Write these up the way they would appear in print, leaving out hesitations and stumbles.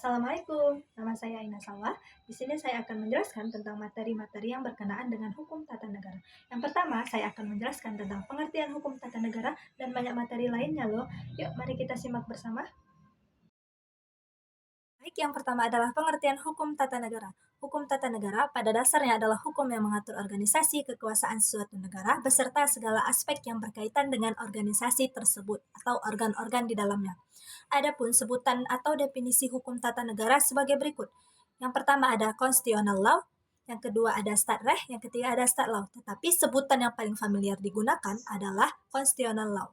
Assalamualaikum, nama saya Aina Salwa. Di sini saya akan menjelaskan tentang materi-materi yang berkenaan dengan hukum tata negara. Yang pertama, saya akan menjelaskan tentang pengertian hukum tata negara dan banyak materi lainnya loh. Yuk, mari kita simak bersama. Baik, yang pertama adalah pengertian hukum tata negara. Hukum tata negara pada dasarnya adalah hukum yang mengatur organisasi kekuasaan suatu negara beserta segala aspek yang berkaitan dengan organisasi tersebut atau organ-organ di dalamnya. Adapun sebutan atau definisi hukum tata negara sebagai berikut. Yang pertama ada constitutional law, yang kedua ada stadrecht, yang ketiga ada stat law. Tetapi sebutan yang paling familiar digunakan adalah constitutional law.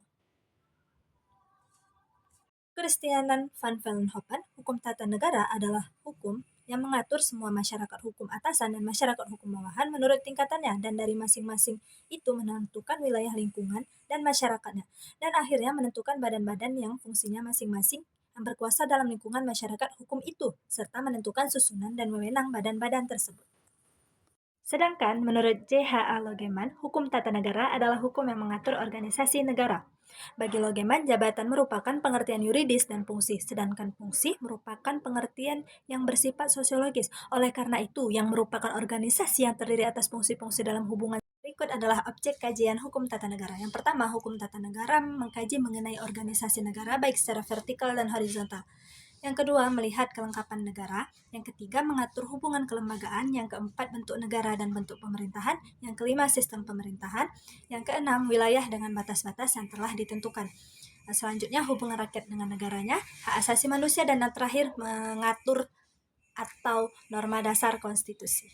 Christianen van Vollenhoven, hukum tata negara adalah hukum yang mengatur semua masyarakat hukum atasan dan masyarakat hukum bawahan menurut tingkatannya, dan dari masing-masing itu menentukan wilayah lingkungan dan masyarakatnya, dan akhirnya menentukan badan-badan yang fungsinya masing-masing yang berkuasa dalam lingkungan masyarakat hukum itu, serta menentukan susunan dan wewenang badan-badan tersebut. Sedangkan menurut J.H.A. Logeman, hukum tata negara adalah hukum yang mengatur organisasi negara. Bagi Logeman, jabatan merupakan pengertian yuridis dan fungsi, sedangkan fungsi merupakan pengertian yang bersifat sosiologis. Oleh karena itu, yang merupakan organisasi yang terdiri atas fungsi-fungsi dalam hubungan berikut adalah objek kajian hukum tata negara. Yang pertama, hukum tata negara mengkaji mengenai organisasi negara baik secara vertikal dan horizontal. Yang kedua, melihat kelengkapan negara. Yang ketiga, mengatur hubungan kelembagaan. Yang keempat, bentuk negara dan bentuk pemerintahan. Yang kelima, sistem pemerintahan. Yang keenam, wilayah dengan batas-batas yang telah ditentukan. Selanjutnya, hubungan rakyat dengan negaranya, hak asasi manusia, dan yang terakhir, mengatur atau norma dasar konstitusi.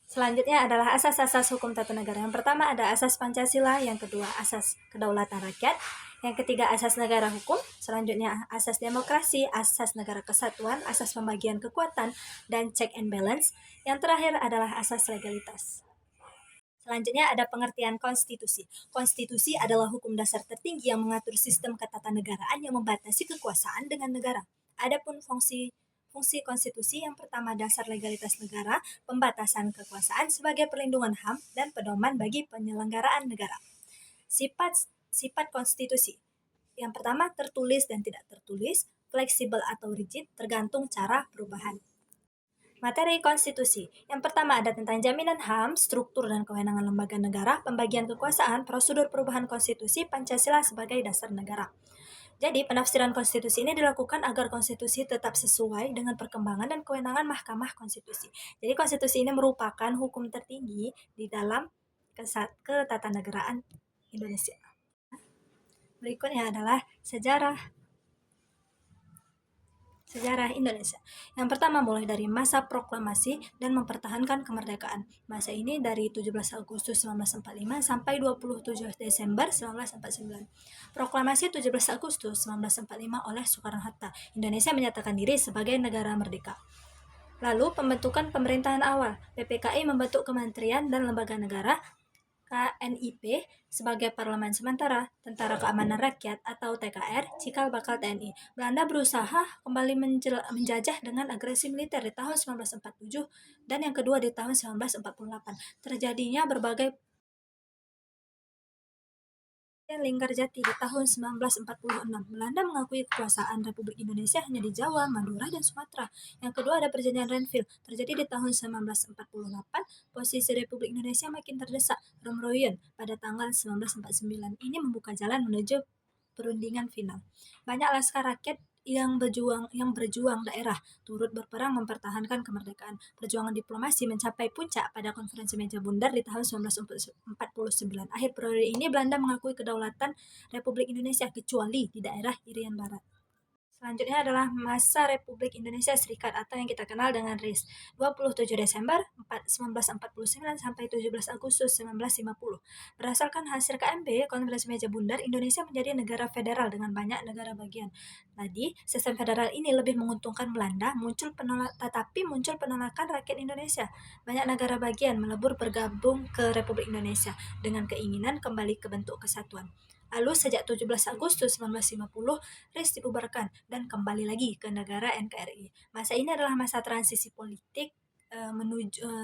Selanjutnya adalah asas-asas hukum tata negara. Yang pertama ada asas Pancasila, yang kedua asas kedaulatan rakyat, yang ketiga asas negara hukum, selanjutnya asas demokrasi, asas negara kesatuan, asas pembagian kekuatan, dan check and balance. Yang terakhir adalah asas legalitas. Selanjutnya ada pengertian konstitusi. Konstitusi adalah hukum dasar tertinggi yang mengatur sistem ketatanegaraan yang membatasi kekuasaan dengan negara. Adapun fungsi konstitusi yang pertama dasar legalitas negara, pembatasan kekuasaan sebagai perlindungan HAM dan pedoman bagi penyelenggaraan negara. Sifat konstitusi. Yang pertama tertulis dan tidak tertulis, fleksibel atau rigid tergantung cara perubahan. Materi konstitusi. Yang pertama ada tentang jaminan HAM, struktur dan kewenangan lembaga negara, pembagian kekuasaan, prosedur perubahan konstitusi, Pancasila sebagai dasar negara. Jadi, penafsiran konstitusi ini dilakukan agar konstitusi tetap sesuai dengan perkembangan dan kewenangan Mahkamah Konstitusi. Jadi, konstitusi ini merupakan hukum tertinggi di dalam ketatanegaraan Indonesia. Berikutnya adalah sejarah Indonesia. Yang pertama mulai dari masa proklamasi dan mempertahankan kemerdekaan. Masa ini dari 17 Agustus 1945 sampai 27 Desember 1949. Proklamasi 17 Agustus 1945 oleh Soekarno-Hatta. Indonesia menyatakan diri sebagai negara merdeka. Lalu pembentukan pemerintahan awal. PPKI membentuk kementerian dan lembaga negara. KNIP sebagai Parlemen Sementara, Tentara Keamanan Rakyat atau TKR, cikal bakal TNI. Belanda berusaha kembali menjajah dengan agresi militer di tahun 1947 dan yang kedua di tahun 1948. Terjadinya berbagai Linggarjati di tahun 1946. Belanda mengakui kekuasaan Republik Indonesia hanya di Jawa, Madura, dan Sumatera. Yang kedua ada perjanjian Renville, terjadi di tahun 1948. Posisi Republik Indonesia makin terdesak. Romroyen pada tanggal 1949. Ini membuka jalan menuju perundingan final. Banyak laskar rakyat yang berjuang daerah turut berperang mempertahankan kemerdekaan. Perjuangan diplomasi mencapai puncak pada konferensi meja bundar di tahun 1949. Akhir periode ini Belanda mengakui kedaulatan Republik Indonesia kecuali di daerah Irian Barat. Selanjutnya adalah masa Republik Indonesia Serikat atau yang kita kenal dengan RIS. 27 Desember 1949 sampai 17 Agustus 1950. Berdasarkan hasil KMB, Konferensi Meja Bundar, Indonesia menjadi negara federal dengan banyak negara bagian. Tadi, sistem federal ini lebih menguntungkan Belanda, tetapi muncul penolakan rakyat Indonesia. Banyak negara bagian melebur bergabung ke Republik Indonesia dengan keinginan kembali ke bentuk kesatuan. Lalu sejak 17 Agustus 1950, RIS dibubarkan dan kembali lagi ke negara NKRI. Masa ini adalah masa transisi politik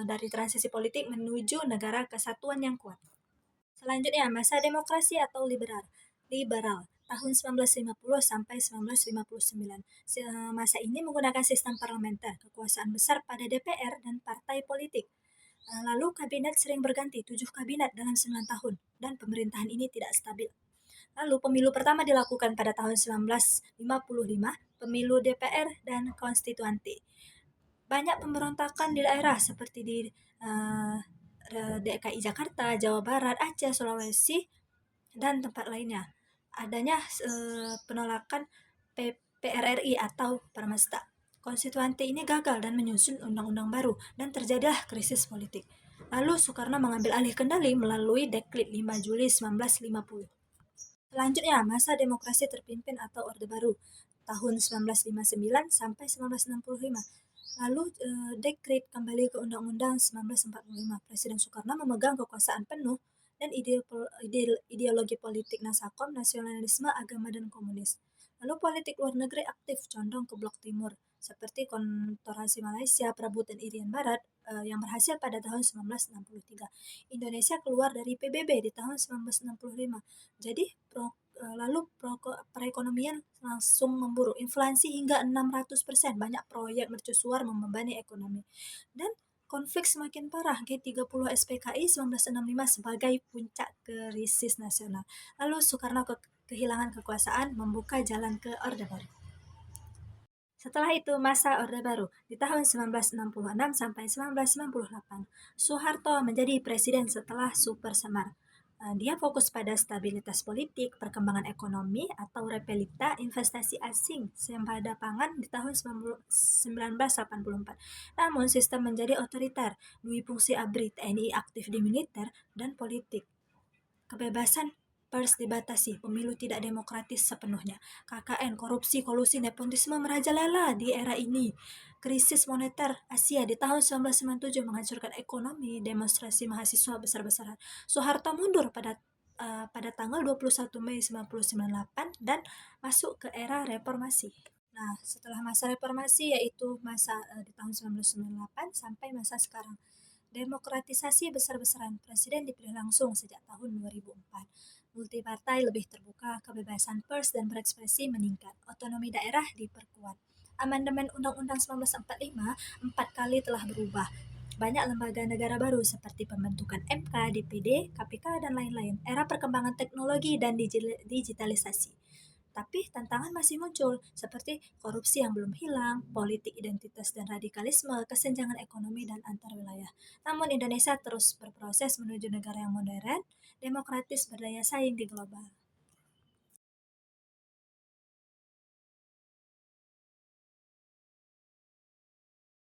dari transisi politik menuju negara kesatuan yang kuat. Selanjutnya, masa demokrasi atau liberal. tahun 1950 sampai 1959. Masa ini menggunakan sistem parlementer, kekuasaan besar pada DPR dan partai politik. Lalu kabinet sering berganti, 7 kabinet dalam 9 tahun, dan pemerintahan ini tidak stabil. Lalu pemilu pertama dilakukan pada tahun 1955, pemilu DPR dan konstituante. Banyak pemberontakan di daerah seperti di uh, DKI Jakarta, Jawa Barat, Aceh, Sulawesi, dan tempat lainnya. Adanya penolakan PRRI atau Permesta. Konstituante ini gagal dan menyusun undang-undang baru dan terjadilah krisis politik. Lalu Soekarno mengambil alih kendali melalui Dekret 5 Juli 1950. Selanjutnya, masa demokrasi terpimpin atau Orde Baru tahun 1959 sampai 1965. Lalu dekret kembali ke Undang-Undang 1945. Presiden Soekarno memegang kekuasaan penuh dan ideologi politik Nasakom, nasionalisme, agama, dan komunis. Lalu politik luar negeri aktif condong ke Blok Timur, seperti Konfederasi Malaysia, Perebutan Irian Barat yang berhasil pada tahun 1963. Indonesia keluar dari PBB di tahun 1965. Jadi lalu perekonomian langsung memburuk, inflasi hingga 600%, banyak proyek mercusuar membebani ekonomi. Dan konflik semakin parah, G30 SPKI 1965 sebagai puncak krisis nasional. Lalu Soekarno kehilangan kekuasaan, membuka jalan ke Orde Baru. Setelah itu masa Orde Baru di tahun 1966 sampai 1998. Soeharto menjadi presiden setelah Super Semar. Dia fokus pada stabilitas politik, perkembangan ekonomi atau repelita, investasi asing, swasembada pangan di tahun 1984. Namun sistem menjadi otoriter, Dwi Fungsi ABRI, TNI aktif di militer dan politik. Kebebasan pers dibatasi, pemilu tidak demokratis sepenuhnya. KKN, korupsi, kolusi, nepotisme merajalela di era ini. Krisis moneter Asia di tahun 1997 menghancurkan ekonomi, demonstrasi mahasiswa besar-besaran. Soeharto mundur pada tanggal 21 Mei 1998 dan masuk ke era reformasi. Nah, setelah masa reformasi yaitu masa di tahun 1998 sampai masa sekarang. Demokratisasi besar-besaran, presiden dipilih langsung sejak tahun 2004. Multipartai lebih terbuka, kebebasan pers dan berekspresi meningkat, otonomi daerah diperkuat. Amandemen Undang-Undang 1945 4 kali telah berubah. Banyak lembaga negara baru seperti pembentukan MK, DPD, KPK, dan lain-lain. Era perkembangan teknologi dan digitalisasi. Tapi tantangan masih muncul, seperti korupsi yang belum hilang, politik identitas dan radikalisme, kesenjangan ekonomi dan antar wilayah. Namun Indonesia terus berproses menuju negara yang modern, demokratis, berdaya saing di global.